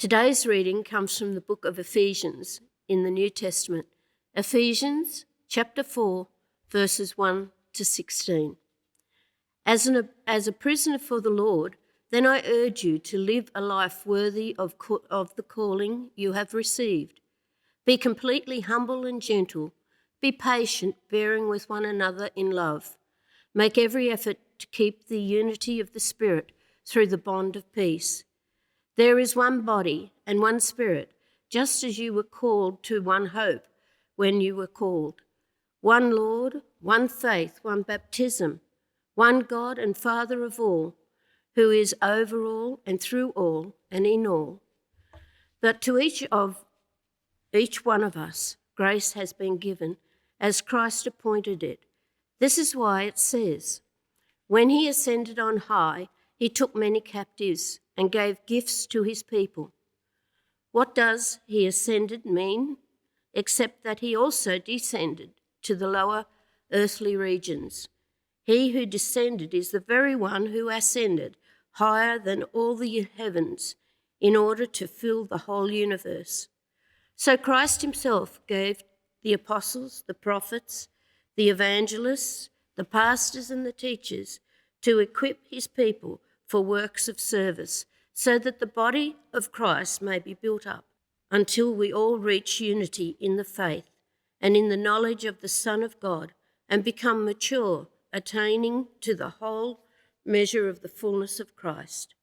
Today's reading comes from the book of Ephesians in the New Testament, Ephesians chapter 4, verses 1 to 16. As a prisoner for the Lord, then I urge you to live a life worthy of the calling you have received. Be completely humble and gentle. Be patient, bearing with one another in love. Make every effort to keep the unity of the Spirit through the bond of peace. There is one body and one Spirit, just as you were called to one hope when you were called. One Lord, one faith, one baptism, one God and Father of all, who is over all and through all and in all. But to each one of us, grace has been given as Christ appointed it. This is why it says, when he ascended on high, he took many captives and gave gifts to his people. What does he ascended mean, except that he also descended to the lower earthly regions? He who descended is the very one who ascended higher than all the heavens in order to fill the whole universe. So Christ himself gave the apostles, the prophets, the evangelists, the pastors and the teachers to equip his people for works of service, so that the body of Christ may be built up until we all reach unity in the faith and in the knowledge of the Son of God and become mature, attaining to the whole measure of the fullness of Christ.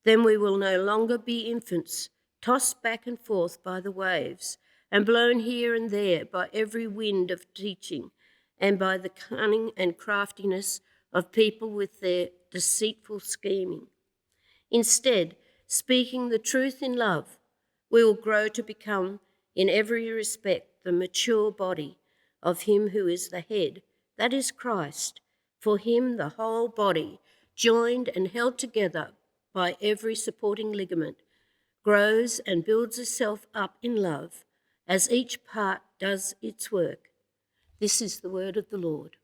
Then we will no longer be infants, tossed back and forth by the waves and blown here and there by every wind of teaching and by the cunning and craftiness of people with their deceitful scheming. Instead, speaking the truth in love, we will grow to become, in every respect, the mature body of him who is the head, that is Christ. For him, the whole body, joined and held together by every supporting ligament, grows and builds itself up in love as each part does its work. This is the word of the Lord.